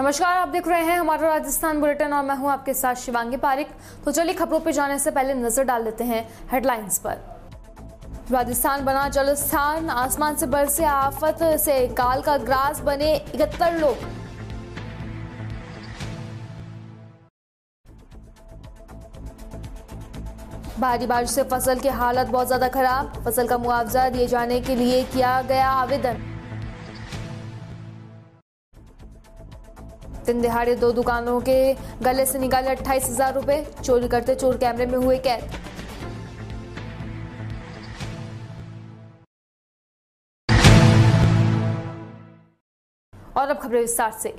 नमस्कार, आप देख रहे हैं हमारा राजस्थान बुलेटिन और मैं हूं आपके साथ शिवांगी पारिक। तो चलिए खबरों पर जाने से पहले नजर डाल लेते हैं हेडलाइंस पर। राजस्थान बना जलस्थान, आसमान से बरसे आफत से काल का ग्रास बने 71 लोग। भारी बारिश से फसल की हालत बहुत ज्यादा खराब, फसल का मुआवजा दिए जाने के लिए किया गया आवेदन। दिन दिहाड़े 2 दुकानों के गले से निकाले 28,000 रुपए, चोरी करते चोर कैमरे में हुए कैद। और अब खबरें विस्तार से।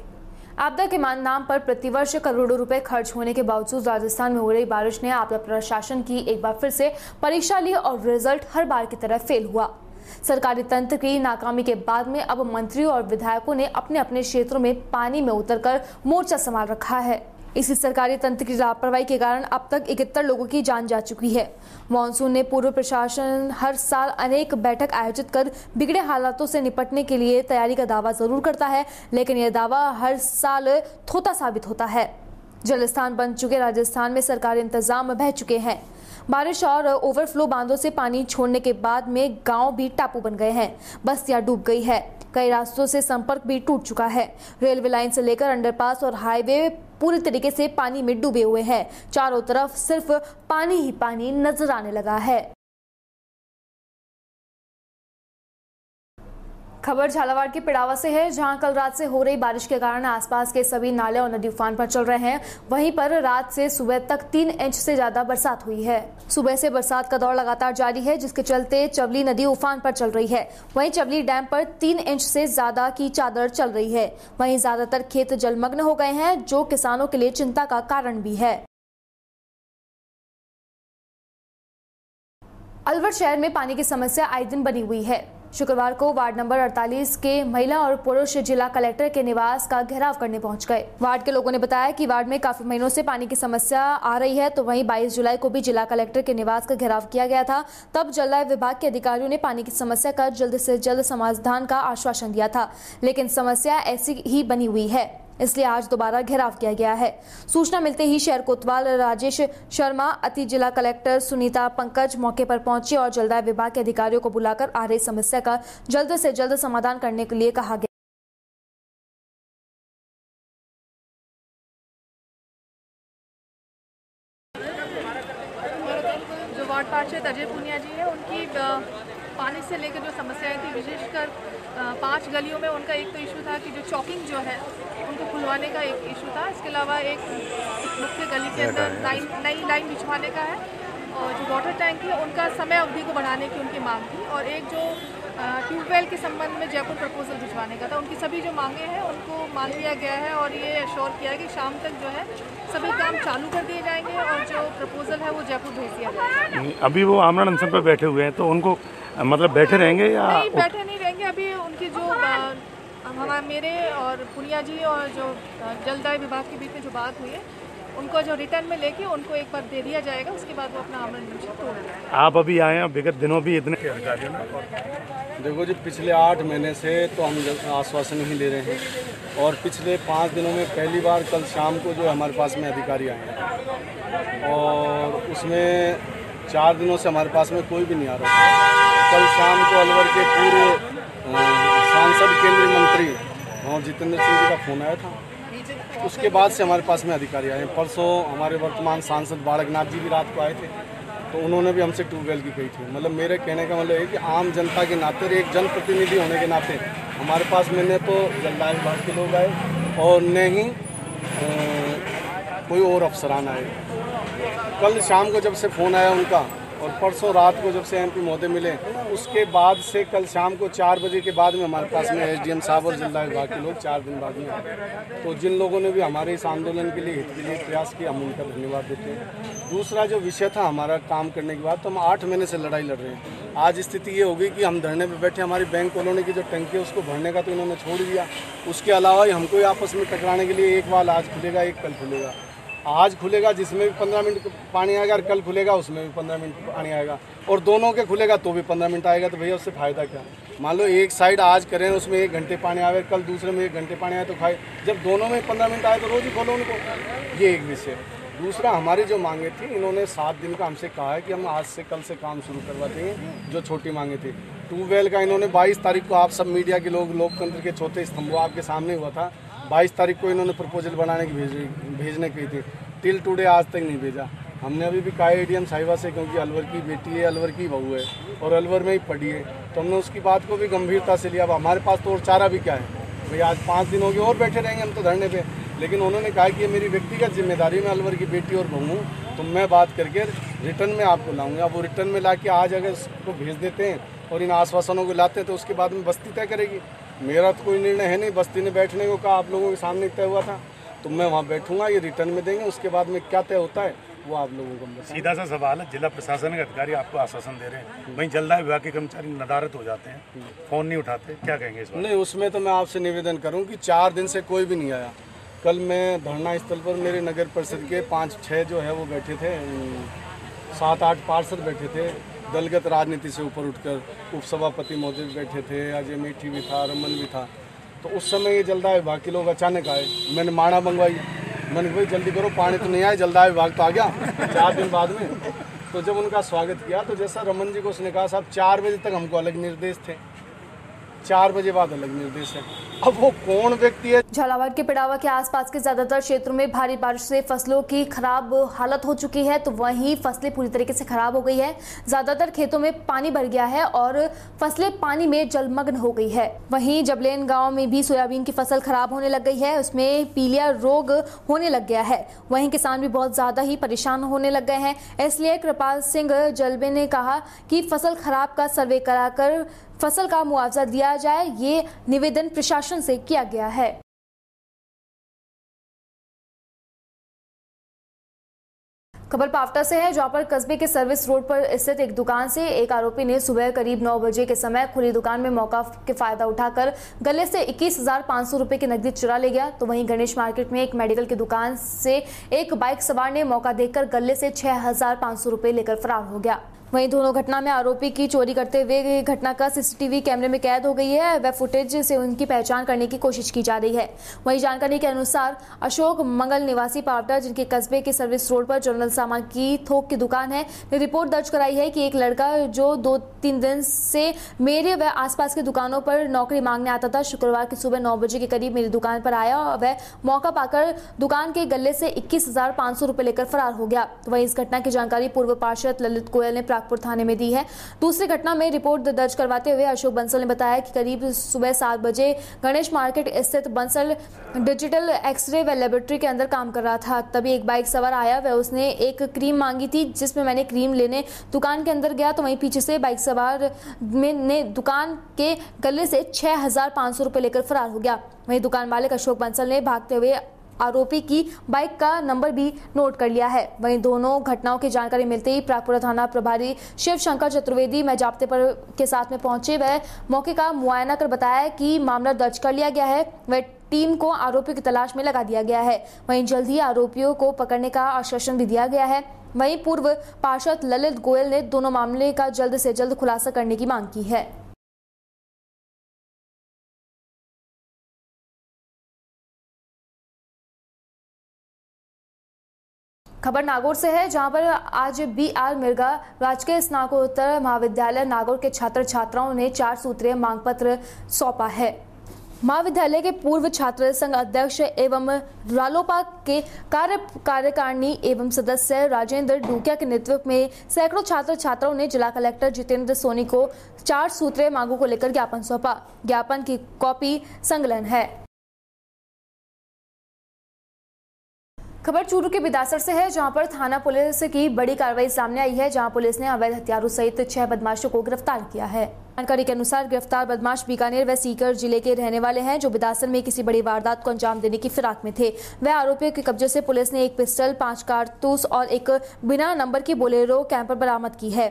आपदा के नाम पर प्रतिवर्ष करोड़ों रुपए खर्च होने के बावजूद राजस्थान में हो रही बारिश ने आपदा प्रशासन की एक बार फिर से परीक्षा ली और रिजल्ट हर बार की तरह फेल हुआ। सरकारी तंत्र की नाकामी के बाद में अब मंत्रियों और विधायकों ने अपने अपने क्षेत्रों में पानी में उतरकर मोर्चा संभाल रखा है। इसी सरकारी तंत्र की लापरवाही के कारण अब तक 71 लोगों की जान जा चुकी है। मॉनसून ने पूर्व प्रशासन हर साल अनेक बैठक आयोजित कर बिगड़े हालातों से निपटने के लिए तैयारी का दावा जरूर करता है, लेकिन यह दावा हर साल थोथा साबित होता है। जलस्थान बन चुके राजस्थान में सरकारी इंतजाम बह चुके हैं। बारिश और ओवरफ्लो बांधों से पानी छोड़ने के बाद में गांव भी टापू बन गए हैं, बस्तियां डूब गई है, कई रास्तों से संपर्क भी टूट चुका है। रेलवे लाइन से लेकर अंडरपास और हाईवे पूरी तरीके से पानी में डूबे हुए हैं। चारों तरफ सिर्फ पानी ही पानी नजर आने लगा है। खबर झालावाड़ के पिड़ावा से है, जहां कल रात से हो रही बारिश के कारण आसपास के सभी नाले और नदी उफान पर चल रहे हैं। वहीं पर रात से सुबह तक 3 इंच से ज्यादा बरसात हुई है। सुबह से बरसात का दौर लगातार जारी है, जिसके चलते चवली नदी उफान पर चल रही है। वहीं चवली डैम पर 3 इंच से ज्यादा की चादर चल रही है। वहीं ज्यादातर खेत जलमग्न हो गए हैं, जो किसानों के लिए चिंता का कारण भी है। अलवर शहर में पानी की समस्या आए दिन बनी हुई है। शुक्रवार को वार्ड नंबर 48 के महिला और पुरुष जिला कलेक्टर के निवास का घेराव करने पहुंच गए। वार्ड के लोगों ने बताया कि वार्ड में काफी महीनों से पानी की समस्या आ रही है। तो वहीं 22 जुलाई को भी जिला कलेक्टर के निवास का घेराव किया गया था। तब जल विभाग के अधिकारियों ने पानी की समस्या का जल्द से जल्द समाधान का आश्वासन दिया था, लेकिन समस्या ऐसी ही बनी हुई है, इसलिए आज दोबारा घेराव किया गया है। सूचना मिलते ही शहर कोतवाल राजेश शर्मा, अति जिला कलेक्टर सुनीता पंकज मौके पर पहुंचे और जलदाय विभाग के अधिकारियों को बुलाकर आ रही समस्या का जल्द से जल्द समाधान करने के लिए कहा गया। जो वार्ड पार्षद अजय पुनिया जी है, उनकी पानी से लेकर जो समस्याएं थी, विशेषकर 5 गलियों में उनका एक तो इशू था कि जो चॉकिंग जो है उनको खुलवाने का एक इशू था। इसके अलावा एक मुख्य गली के अंदर नई लाइन बिछवाने का है, और जो वाटर टैंक है उनका समय अवधि को बढ़ाने की उनकी मांग थी, और एक जो ट्यूबवेल के संबंध में जयपुर प्रपोजल भिजवाने का था। उनकी सभी जो मांगे हैं उनको मान लिया गया है, और ये एश्योर किया है कि शाम तक जो है सभी काम चालू कर दिए जाएंगे और जो प्रपोजल है वो जयपुर भेज दिया जाएगा। अभी वो आमरण अनशन पर बैठे हुए हैं, तो उनको मतलब बैठे रहेंगे या नहीं? बैठे नहीं रहेंगे। अभी उनकी जो हमारे मेरे और पुनिया जी और जो जलदाय विभाग के बीच में जो बात हुई है, उनको जो रिटर्न में लेके उनको एक बार दे दिया जाएगा, उसके बाद वो अपना आमरण अनशन तोड़ देंगे। आप अभी आए हैं, विगत दिनों भी इतने देखो जी, पिछले 8 महीने से तो हम आश्वासन ही ले रहे हैं, और पिछले 5 दिनों में पहली बार कल शाम को जो हमारे पास में अधिकारी आए हैं, और उसमें 4 दिनों से हमारे पास में कोई भी नहीं आ रहा था। कल शाम को अलवर के पूर्व सांसद केंद्रीय मंत्री और जितेंद्र सिंह जी का फ़ोन आया था। उसके बाद से हमारे पास में अधिकारी आए। परसों हमारे वर्तमान सांसद बालकनाथ जी भी रात को आए थे, तो उन्होंने भी हमसे ट्यूबवेल की कही थी। मतलब मेरे कहने का मतलब है कि आम जनता के नाते, एक जनप्रतिनिधि होने के नाते हमारे पास में न तो जलदाय विभाग के लोग आए और न ही कोई और अफसरान आए। कल शाम को जब से फ़ोन आया उनका, और परसों रात को जब से एमपी महोदय मिले, उसके बाद से कल शाम को 4 बजे के बाद में हमारे पास में एसडीएम साहब और जिला विभाग के लोग 4 दिन बाद में आए। तो जिन लोगों ने भी हमारे इस आंदोलन के लिए, हित के लिए प्रयास किया, हम उनका धन्यवाद देते हैं। दूसरा जो विषय था हमारा काम करने के बाद, तो हम 8 महीने से लड़ाई लड़ रहे हैं। आज स्थिति ये होगी कि हम धरने पर बैठे, हमारी बैंक कॉलोनी की जो टंकी है उसको भरने का तो इन्होंने छोड़ दिया। उसके अलावा हमको आपस में टकराने के लिए एक वाल आज खुलेगा, एक कल खुलेगा। आज खुलेगा जिसमें भी 15 मिनट पानी आएगा, और कल खुलेगा उसमें भी 15 मिनट पानी आएगा, और दोनों के खुलेगा तो भी 15 मिनट आएगा, तो भैया उससे फ़ायदा क्या? मान लो एक साइड आज करें उसमें 1 घंटे पानी आवे, कल दूसरे में 1 घंटे पानी आए तो खाए, जब दोनों में 15 मिनट आए तो रोज़ ही खोलो उनको। ये एक विषय। दूसरा, हमारी जो मांगे थी, इन्होंने 7 दिन का हमसे कहा है कि हम आज से कल से काम शुरू करवा देंगे, जो छोटी मांगे थी। ट्यूबवेल का इन्होंने 22 तारीख को, आप सब मीडिया के लोग, लोकतंत्र के चौथे स्तंभ आपके सामने हुआ था, 22 तारीख को इन्होंने प्रपोजल बनाने की भेजने की थी। टिल टुडे आज तक नहीं भेजा। हमने अभी भी कहा एडीएम साहिबा से, क्योंकि अलवर की बेटी है, अलवर की बहू है और अलवर में ही पढ़ी है, तो हमने उसकी बात को भी गंभीरता से लिया। अब हमारे पास तो और चारा भी क्या है भैया, आज 5 दिन हो गए और बैठे रहेंगे हम तो धरने पे। लेकिन उन्होंने कहा कि ये मेरी व्यक्तिगत जिम्मेदारी में अलवर की बेटी और बहू हूँ, तो मैं बात करके रिटर्न में आपको लाऊंगा। अब वो रिटर्न में ला के आज अगर उसको भेज देते हैं और इन आश्वासनों को लाते हैं तो उसके बाद में बस्ती तय करेगी। मेरा तो कोई निर्णय है नहीं, बस्ती ने बैठने को कहा, आप लोगों के सामने तय हुआ था, तो मैं वहाँ बैठूंगा, ये रिटर्न में देंगे, उसके बाद में क्या तय होता है वो आप लोगों को बताएं। सीधा सा सवाल है, जिला प्रशासन के अधिकारी आपको आश्वासन दे रहे हैं, वहीं जलदाय विभाग के कर्मचारी नदारद हो जाते हैं, फ़ोन नहीं उठाते, क्या कहेंगे इस बार? नहीं, उसमें तो मैं आपसे निवेदन करूं कि 4 दिन से कोई भी नहीं आया। कल मैं धरना स्थल पर मेरे नगर परिषद के 5-6 जो है वो बैठे थे, 7-8 पार्षद बैठे थे, दलगत राजनीति से ऊपर उठकर। उपसभापति महोदय भी बैठे थे, अजय मेठी भी था, रमन भी था। तो उस समय ये जलदाय विभाग के लोग अचानक आए, मैंने माणा मंगवाई, मैंने भाई जल्दी करो, पानी तो नहीं आया, जलदाय विभाग तो आ गया 4 दिन बाद में। तो जब उनका स्वागत किया तो जैसा रमन जी को उसने कहा, साहब 4 बजे तक हमको अलग निर्देश थे, 4 बजे बाद अलग निर्देश है। अब वो कौन व्यक्ति है? झालावाड़ के पिड़ावा के आसपास के ज्यादातर क्षेत्रों में भारी बारिश से फसलों की खराब हालत हो चुकी है, तो वहीं फसलें पूरी तरीके से खराब हो गई है। ज्यादातर खेतों में पानी भर गया है और फसलें पानी में जलमग्न हो गई है। वहीं जबलेन गांव में भी सोयाबीन की फसल खराब होने लग गई है, उसमें पीलिया रोग होने लग गया है। वहीं किसान भी बहुत ज्यादा ही परेशान होने लग गए हैं। इसलिए कृपाल सिंह जलबे ने कहा कि फसल खराब का सर्वे कराकर फसल का मुआवजा दिया जाए, ये निवेदन प्रशासन से किया गया है। खबर पावटा से है, जहां पर कस्बे के सर्विस रोड पर स्थित एक दुकान से एक आरोपी ने सुबह करीब 9 बजे के समय खुली दुकान में मौका के फायदा उठाकर गले से 21,500 रुपए की नकदी चुरा ले गया। तो वहीं गणेश मार्केट में एक मेडिकल की दुकान से एक बाइक सवार ने मौका देखकर गले से 6,500 रुपए लेकर फरार हो गया। वहीं दोनों घटना में आरोपी की चोरी करते हुए घटना का सीसीटीवी कैमरे में कैद हो गई है। वह फुटेज से उनकी पहचान करने की कोशिश की जा रही है। वहीं जानकारी के अनुसार अशोक मंगल निवासी पावटा, जिनके कस्बे के सर्विस रोड पर जनरल सामान की थोक की दुकान है, ने रिपोर्ट दर्ज कराई है कि एक लड़का जो 2-3 दिन से मेरे व आसपास की दुकानों पर नौकरी मांगने आता था, शुक्रवार की सुबह 9 बजे के करीब मेरी दुकान पर आया और वह मौका पाकर दुकान के गले से 21,500 रुपए लेकर फरार हो गया। वहीं इस घटना की जानकारी पूर्व पार्षद ललित गोयल ने प्रागपुर थाने में दी है। दूसरी घटना में रिपोर्ट दर्ज करवाते हुए अशोक बंसल ने बताया कि करीब सुबह 7 बजे गणेश मार्केट स्थित बंसल डिजिटल एक्सरे व लेबोरेटरी के अंदर काम कर रहा था। तभी एक बाइक सवार आया, वह उसने एक क्रीम मांगी थी, जिसमें मैंने क्रीम लेने दुकान के अंदर गया तो वहीं पीछे से बाइक सवार ने दुकान के गले से 6,500 रुपए लेकर फरार हो गया। वहीं दुकान मालिक अशोक बंसल ने भागते हुए आरोपी की बाइक का नंबर भी नोट कर लिया है। वहीं दोनों घटनाओं की जानकारी मिलते ही प्रागपुर थाना प्रभारी शिव शंकर चतुर्वेदी में जाब्ते पर के साथ में पहुंचे। वह मौके का मुआयना कर बताया कि मामला दर्ज कर लिया गया है। वह टीम को आरोपियों की तलाश में लगा दिया गया है। वहीं जल्द ही आरोपियों को पकड़ने का आश्वासन भी दिया गया है। वहीं पूर्व पार्षद ललित गोयल ने दोनों मामले का जल्द से जल्द खुलासा करने की मांग की है। खबर नागौर से है, जहां पर आज BR मिर्गा राजकीय स्नातकोत्तर महाविद्यालय नागौर के छात्र छात्राओं ने 4 सूत्रीय मांग पत्र सौंपा है। महाविद्यालय के पूर्व छात्र संघ अध्यक्ष एवं रालोपा के कार्यकारिणी एवं सदस्य राजेंद्र डूकिया के नेतृत्व में सैकड़ों छात्र छात्राओं ने जिला कलेक्टर जितेंद्र सोनी को 4 सूत्रीय मांगों को लेकर ज्ञापन सौंपा। ज्ञापन की कॉपी संकलन है। खबर चूरू के बिदासर से है, जहां पर थाना पुलिस की बड़ी कार्रवाई सामने आई है, जहां पुलिस ने अवैध हथियारों सहित 6 बदमाशों को गिरफ्तार किया है। जानकारी के अनुसार गिरफ्तार बदमाश बीकानेर व सीकर जिले के रहने वाले हैं, जो बिदासर में किसी बड़ी वारदात को अंजाम देने की फिराक में थे। वह आरोपियों के कब्जे से पुलिस ने एक पिस्टल, 5 कारतूस और एक बिना नंबर की बोलेरो कैंपर बरामद की है।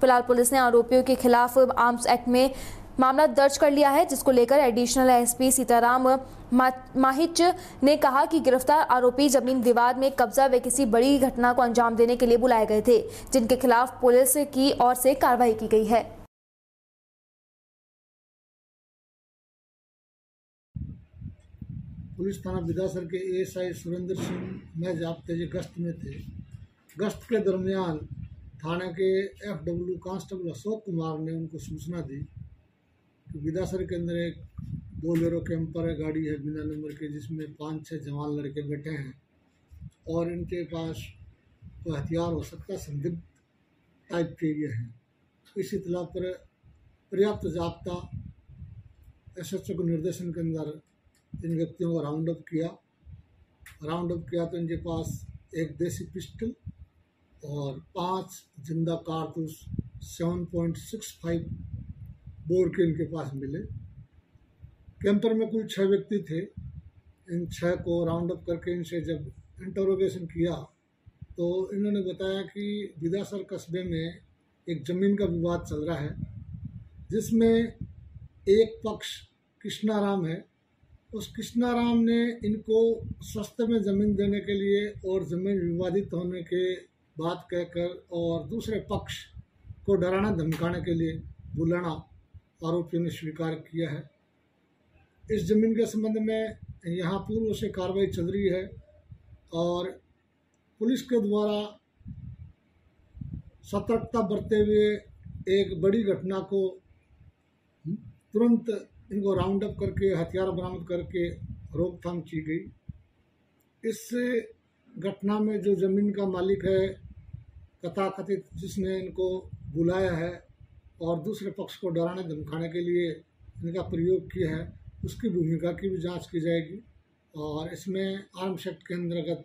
फिलहाल पुलिस ने आरोपियों के खिलाफ आर्म्स एक्ट में मामला दर्ज कर लिया है, जिसको लेकर एडिशनल एसपी सीताराम माहिच ने कहा कि गिरफ्तार आरोपी जमीन विवाद में कब्जा व किसी बड़ी घटना को अंजाम देने के लिए बुलाए गए थे, जिनके खिलाफ पुलिस की ओर से कार्रवाई की गई है। पुलिस थाना बिदासर के एएसआई सुरेंद्र सिंह में जाब्ते गश्त में थे। गश्त के दरमियान थाने के FW कांस्टेबल अशोक कुमार ने उनको सूचना दी कि बिदासर के अंदर एक बोलेरो कैंपर गाड़ी है बिना नंबर के, जिसमें 5-6 जवान लड़के बैठे हैं और इनके पास कोई हथियार हो सकता संदिग्ध टाइप के ये हैं। इस इतला पर पर्याप्त जाब्ता SHO के निर्देशन के अंदर इन व्यक्तियों को राउंड अप किया तो इनके पास एक देसी पिस्टल और 5 जिंदा कारतूस 7.65 बोर के इनके पास मिले। कैंपर में कुल 6 व्यक्ति थे। इन 6 को राउंड अप करके इनसे जब इंटरोगेशन किया तो इन्होंने बताया कि बिदासर कस्बे में एक ज़मीन का विवाद चल रहा है, जिसमें एक पक्ष कृष्णाराम है। उस कृष्णाराम ने इनको सस्ते में ज़मीन देने के लिए और ज़मीन विवादित होने के बात कहकर और दूसरे पक्ष को डराना धमकाने के लिए बुलाना आरोपियों ने स्वीकार किया है। इस ज़मीन के संबंध में यहाँ पूर्व से कार्रवाई चल रही है और पुलिस के द्वारा सतर्कता बरतते हुए एक बड़ी घटना को तुरंत इनको राउंड अप करके हथियार बरामद करके रोकथाम की गई। इस घटना में जो ज़मीन का मालिक है तथाकथित, जिसने इनको बुलाया है और दूसरे पक्ष को डराने धमकाने के लिए इनका प्रयोग किया है, उसकी भूमिका की भी जांच की जाएगी और इसमें आर्म्स एक्ट के अंतर्गत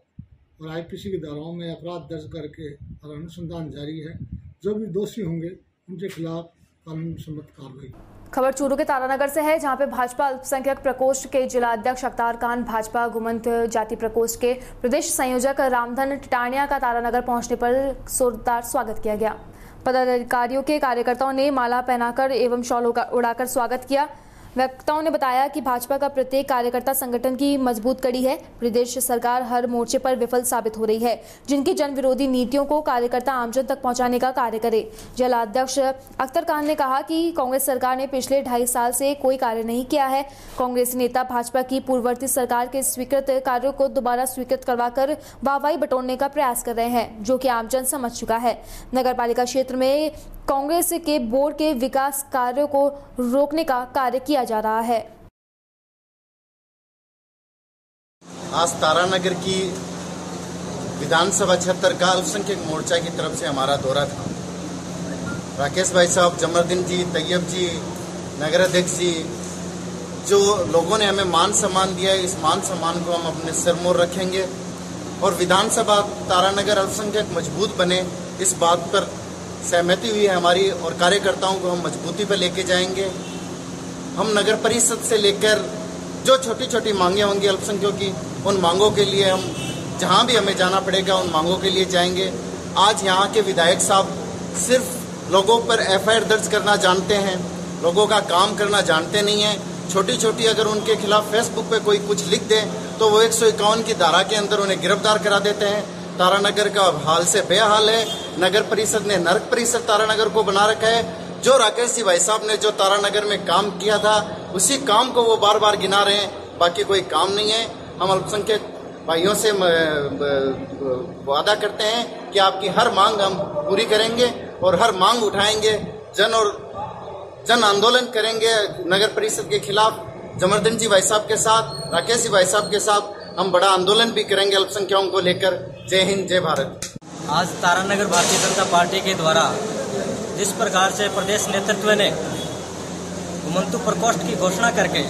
और IPC की धाराओं में अपराध दर्ज करके और अनुसंधान जारी है। जो भी दोषी होंगे उनके खिलाफ कानून सम्मत कार्रवाई। खबर चूरू के तारानगर से है, जहां पे भाजपा अल्पसंख्यक प्रकोष्ठ के जिला अध्यक्ष अख्तार खान, भाजपा गुमंत जाति प्रकोष्ठ के प्रदेश संयोजक रामधन टिटानिया का तारानगर पहुंचने पर जोरदार स्वागत किया गया। पदाधिकारियों के कार्यकर्ताओं ने माला पहनाकर एवं शॉल उड़ाकर स्वागत किया। वक्ताओं ने बताया कि भाजपा का प्रत्येक कार्यकर्ता संगठन की मजबूत कड़ी है। प्रदेश सरकार हर मोर्चे पर विफल साबित हो रही है, जिनकी जन विरोधी नीतियों को कार्यकर्ता आमजन तक पहुंचाने का कार्य करे। जिला अध्यक्ष अख्तर खान ने कहा कि कांग्रेस सरकार ने पिछले 2.5 साल से कोई कार्य नहीं किया है। कांग्रेस नेता भाजपा की पूर्ववर्ती सरकार के स्वीकृत कार्यों को दोबारा स्वीकृत करवाकर वाहवाही बटोरने का प्रयास कर रहे हैं, जो कि आमजन समझ चुका है। नगर पालिका क्षेत्र में कांग्रेस के बोर्ड के विकास कार्यों को रोकने का कार्य किया जा रहा है। आज तारानगर की विधानसभा क्षेत्र का अल्पसंख्यक मोर्चा की तरफ से हमारा दौरा था। राकेश भाई साहब, जमरदीन जी, तैयब जी, नगर अध्यक्ष जी, जो लोगों ने हमें मान सम्मान दिया है, इस मान सम्मान को हम अपने सिरमौर रखेंगे और विधानसभा तारानगर अल्पसंख्यक मजबूत बने, इस बात पर सहमति हुई है हमारी और कार्यकर्ताओं को हम मजबूती पर लेके जाएंगे। हम नगर परिषद से लेकर जो छोटी छोटी मांगे होंगी अल्पसंख्यकों की, उन मांगों के लिए हम जहां भी हमें जाना पड़ेगा उन मांगों के लिए जाएंगे। आज यहाँ के विधायक साहब सिर्फ लोगों पर FIR दर्ज करना जानते हैं, लोगों का काम करना जानते नहीं हैं। छोटी छोटी अगर उनके खिलाफ फेसबुक पे कोई कुछ लिख दे तो वो 151 की धारा के अंदर उन्हें गिरफ्तार करा देते हैं। तारानगर का हाल से बेहाल है। नगर परिषद ने नरक परिषद तारानगर को बना रखा है। जो राकेश जी भाई साहब ने जो तारानगर में काम किया था, उसी काम को वो बार बार गिना रहे हैं, बाकी कोई काम नहीं है। हम अल्पसंख्यक भाइयों से वादा करते हैं कि आपकी हर मांग हम पूरी करेंगे और हर मांग उठाएंगे। जन आंदोलन करेंगे नगर परिषद के खिलाफ। जमरदीन जी भाई साहब के साथ, राकेश जी भाई साहब के साथ हम बड़ा आंदोलन भी करेंगे अल्पसंख्यकों को लेकर। जय हिंद, जय भारत। आज तारानगर भारतीय जनता पार्टी के द्वारा जिस प्रकार से प्रदेश नेतृत्व ने घुमंतु प्रकोष्ठ की घोषणा करके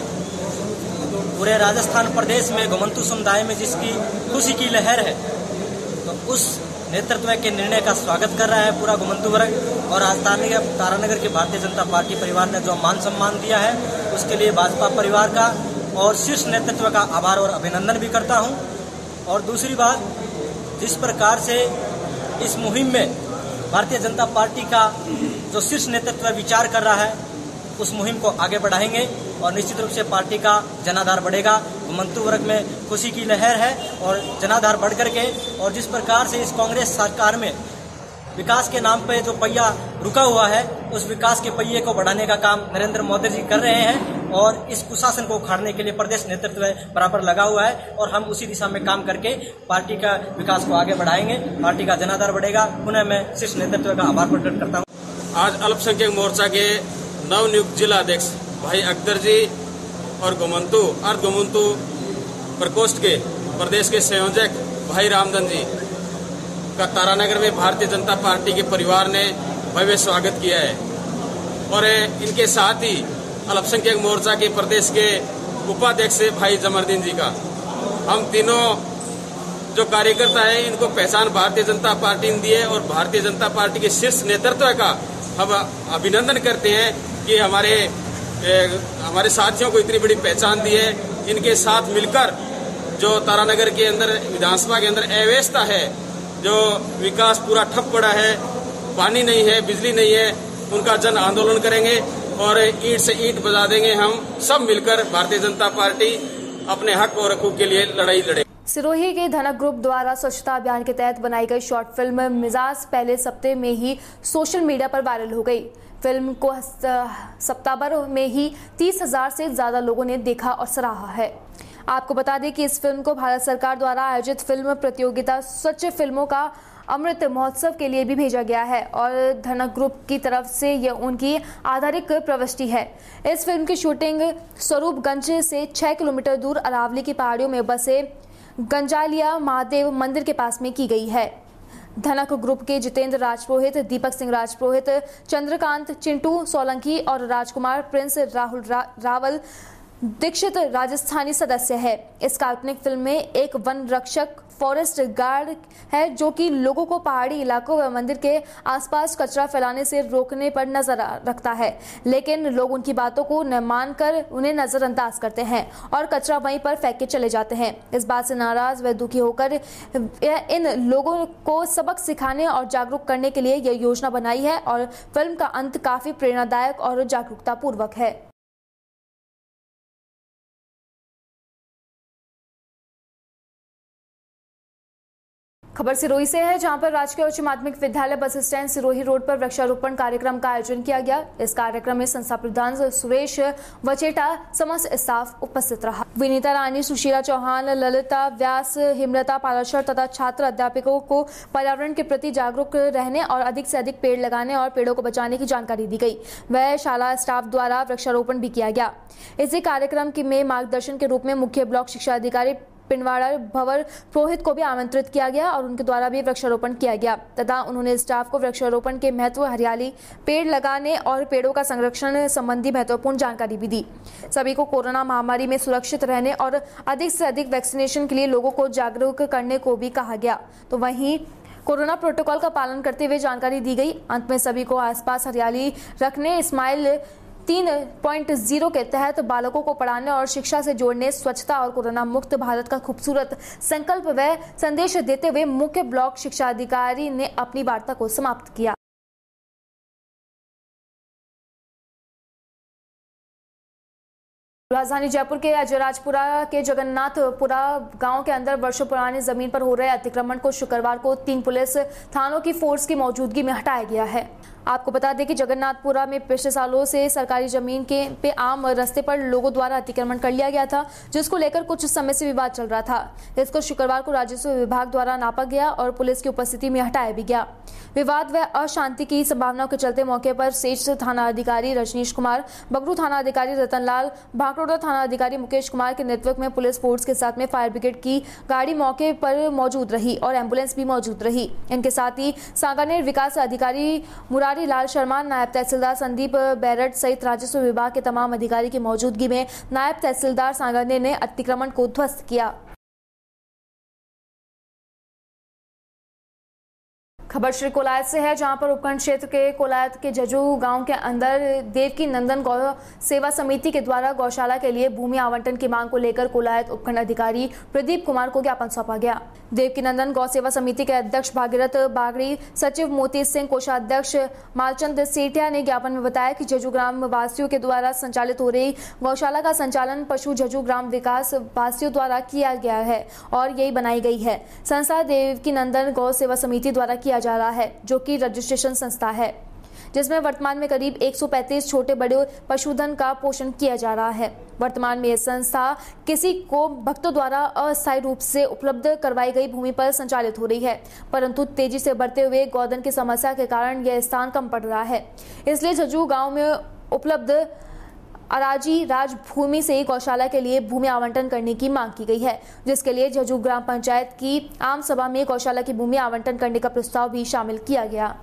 पूरे राजस्थान प्रदेश में घुमंतु समुदाय में जिसकी खुशी की लहर है, तो उस नेतृत्व के निर्णय का स्वागत कर रहा है पूरा घुमंतु वर्ग। और आज तारानगर के भारतीय जनता पार्टी परिवार ने जो मान सम्मान दिया है, उसके लिए भाजपा परिवार का और शीर्ष नेतृत्व का आभार और अभिनंदन भी करता हूं। और दूसरी बात, जिस प्रकार से इस मुहिम में भारतीय जनता पार्टी का जो शीर्ष नेतृत्व विचार कर रहा है, उस मुहिम को आगे बढ़ाएंगे और निश्चित रूप से पार्टी का जनाधार बढ़ेगा। घुमंतू वर्ग में खुशी की लहर है और जनाधार बढ़ करके, और जिस प्रकार से इस कांग्रेस सरकार में विकास के नाम पे जो पहिया रुका हुआ है, उस विकास के पहिए को बढ़ाने का काम नरेंद्र मोदी जी कर रहे हैं और इस कुशासन को उखाड़ने के लिए प्रदेश नेतृत्व बराबर लगा हुआ है और हम उसी दिशा में काम करके पार्टी का विकास को आगे बढ़ाएंगे, पार्टी का जनाधार बढ़ेगा। पुनः मैं शीर्ष नेतृत्व का आभार प्रकट करता हूँ। आज अल्पसंख्यक मोर्चा के नवनियुक्त जिला अध्यक्ष भाई अख्तर जी और घुमंतू प्रकोष्ठ के प्रदेश के संयोजक भाई रामधन जी का तारानगर में भारतीय जनता पार्टी के परिवार ने भव्य स्वागत किया है और इनके साथ ही अल्पसंख्यक मोर्चा के प्रदेश के उपाध्यक्ष भाई जमरदीन जी का, हम तीनों जो कार्यकर्ता है इनको पहचान भारतीय जनता पार्टी ने दी है और भारतीय जनता पार्टी के शीर्ष नेतृत्व का हम अभिनंदन करते हैं कि हमारे साथियों को इतनी बड़ी पहचान दी है। इनके साथ मिलकर जो तारानगर के अंदर विधानसभा के अंदर अव्यवस्था है, जो विकास पूरा ठप पड़ा है, पानी नहीं है, बिजली नहीं है, उनका जन आंदोलन करेंगे और ईंट से ईंट बजा देंगे। हम सब मिलकर भारतीय जनता पार्टी अपने हक और हकूक के लिए लड़ाई लड़े। सिरोही के धनक ग्रुप द्वारा स्वच्छता अभियान के तहत बनाई गई शॉर्ट फिल्म मिजाज पहले सप्ताह में ही सोशल मीडिया पर वायरल हो गई। फिल्म को सप्ताह भर में ही 30,000 से ज्यादा लोगों ने देखा और सराहा है। आपको बता दें कि इस फिल्म को भारत सरकार द्वारा आयोजित फिल्म प्रतियोगिता स्वच्छ फिल्मों का अमृत महोत्सव के लिए भी भेजा गया है और धनक ग्रुप की तरफ से यह उनकी आधारिक प्रविष्टि है। इस फिल्म की शूटिंग स्वरूपगंज से 6 किलोमीटर दूर अरावली की पहाड़ियों में बसे गंजालिया महादेव मंदिर के पास में की गई है। धनक ग्रुप के जितेंद्र राजपुरोहित, दीपक सिंह राजपुरोहित, चंद्रकांत चिंटू सोलंकी और राजकुमार प्रिंस राहुल रावल दीक्षित राजस्थानी सदस्य है। इस काल्पनिक फिल्म में एक वन रक्षक फॉरेस्ट गार्ड है जो कि लोगों को पहाड़ी इलाकों व मंदिर के आसपास कचरा फैलाने से रोकने पर नजर रखता है, लेकिन लोग उनकी बातों को न मानकर उन्हें नजरअंदाज करते हैं और कचरा वहीं पर फेंक के चले जाते हैं। इस बात से नाराज व दुखी होकर इन लोगों को सबक सिखाने और जागरूक करने के लिए यह योजना बनाई है और फिल्म का अंत काफी प्रेरणादायक और जागरूकता पूर्वक है। खबर सिरोही से है, जहां पर राजकीय उच्च माध्यमिक विद्यालय बस स्टैंड सिरोही रोड पर वृक्षारोपण कार्यक्रम का आयोजन किया गया। इस कार्यक्रम में संस्था प्रधान सुरेश वचेटा समस्त स्टाफ उपस्थित रहा। विनीता रानी, सुशीला चौहान, ललिता व्यास, हेमलता पालाशर तथा छात्र अध्यापकों को पर्यावरण के प्रति जागरूक रहने और अधिक से अधिक पेड़ लगाने और पेड़ों को बचाने की जानकारी दी गई। वह शाला स्टाफ द्वारा वृक्षारोपण भी किया गया। इसी कार्यक्रम में मार्गदर्शन के रूप में मुख्य ब्लॉक शिक्षा अधिकारी पिंडवाड़ा भवर पुरोहित को भी आमंत्रित किया गया और उनके द्वारा भी वृक्षारोपण किया गया तथा उन्होंने स्टाफ को वृक्षारोपण के महत्व, हरियाली, पेड़ लगाने और पेड़ों का संरक्षण संबंधी महत्वपूर्ण जानकारी भी दी। सभी को कोरोना महामारी में सुरक्षित रहने और अधिक से अधिक वैक्सीनेशन के लिए लोगों को जागरूक करने को भी कहा गया। तो वहीं कोरोना प्रोटोकॉल का पालन करते हुए जानकारी दी गई। अंत में सभी को आसपास हरियाली रखने, स्माइल 3.0 के तहत बालकों को पढ़ाने और शिक्षा से जोड़ने, स्वच्छता और कोरोना मुक्त भारत का खूबसूरत संकल्प व संदेश देते हुए मुख्य ब्लॉक शिक्षा अधिकारी ने अपनी वार्ता को समाप्त किया। राजधानी जयपुर के अजयराजपुरा के जगन्नाथपुरा गांव के अंदर वर्षों पुरानी जमीन पर हो रहे अतिक्रमण को शुक्रवार को 3 पुलिस थानों की फोर्स की मौजूदगी में हटाया गया है। आपको बता दें कि जगन्नाथपुरा में पिछले सालों से सरकारी जमीन के पे आम रास्ते पर लोगों द्वारा अतिक्रमण कर लिया गया था, जिसको लेकर कुछ समय से विवाद चल रहा था। इसको शुक्रवार को राजस्व विभाग द्वारा नापा गया और पुलिस की उपस्थिति में हटाया भी गया। विवाद व अशांति की संभावनाओं के चलते मौके पर सेठ थाना अधिकारी रजनीश कुमार, बगरू थाना अधिकारी रतनलाल, भाकरोड़ा थाना अधिकारी मुकेश कुमार के नेतृत्व में पुलिस फोर्स के साथ में फायर ब्रिगेड की गाड़ी मौके पर मौजूद रही और एम्बुलेंस भी मौजूद रही। इनके साथ ही सांगानेर विकास अधिकारी मुरारी लाल शर्मा, नायब तहसीलदार संदीप बैरट सहित राजस्व विभाग के तमाम अधिकारी की मौजूदगी में नायब तहसीलदार सांगानेर ने अतिक्रमण को ध्वस्त किया। खबर श्री कोलायत से है, जहां पर उपखंड क्षेत्र के कोलायत के जजू गांव के अंदर देवकी नंदन गौ सेवा समिति के द्वारा गौशाला के लिए भूमि आवंटन की मांग को लेकर कोलायत उपखंड अधिकारी प्रदीप कुमार को ज्ञापन सौंपा गया। देवकीनंदन गौ सेवा समिति के अध्यक्ष भागीरथ बागड़ी, सचिव मोती सिंह, कोषाध्यक्ष मालचंद सेठिया ने ज्ञापन में बताया कि झज्जू ग्राम वासियों के द्वारा संचालित हो रही गौशाला का संचालन पशु झज्जू ग्राम विकास वासियों द्वारा किया गया है और यही बनाई गई है। संस्था देवकीनंदन गौ सेवा समिति द्वारा किया जा रहा है, जो कि रजिस्ट्रेशन संस्था है, जिसमें वर्तमान में करीब 135 छोटे बड़े पशुधन का पोषण किया जा रहा है। वर्तमान में यह संस्था किसी को भक्तों द्वारा अस्थायी रूप से उपलब्ध करवाई गई भूमि पर संचालित हो रही है, परंतु तेजी से बढ़ते हुए गौधन की समस्या के कारण यह स्थान कम पड़ रहा है। इसलिए झज्जू गांव में उपलब्ध अराजी राज भूमि से गौशाला के लिए भूमि आवंटन करने की मांग की गई है, जिसके लिए झज्जू ग्राम पंचायत की आम सभा में गौशाला की भूमि आवंटन करने का प्रस्ताव भी शामिल किया गया।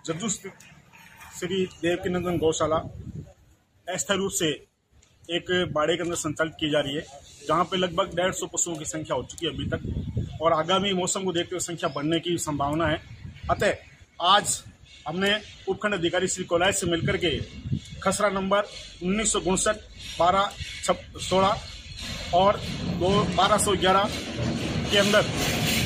झज्जू श्री देवकीनंदन गौशाला अस्थायी रूप से एक बाड़े के अंदर संचालित की जा रही है, जहां पे लगभग 150 पशुओं की संख्या हो चुकी है अभी तक और आगामी मौसम को देखते हुए संख्या बढ़ने की संभावना है। अतः आज हमने उपखंड अधिकारी श्री कोलाय से मिलकर के खसरा नंबर 1959, 1216 और 1211 के अंदर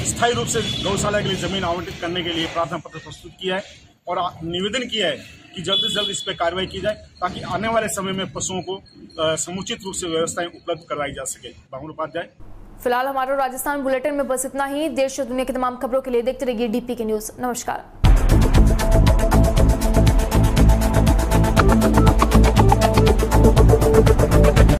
स्थायी रूप से गौशाला के लिए जमीन आवंटित करने के लिए प्रार्थना पत्र प्रस्तुत किया है और निवेदन किया है कि जल्द से जल्द इस पर कार्रवाई की जाए, ताकि आने वाले समय में पशुओं को समुचित रूप से व्यवस्थाएं उपलब्ध करवाई जा सके। बाहुल उपाध्याय। फिलहाल हमारा राजस्थान बुलेटिन में बस इतना ही। देश और दुनिया की तमाम खबरों के लिए देखते रहिए DP के न्यूज। नमस्कार।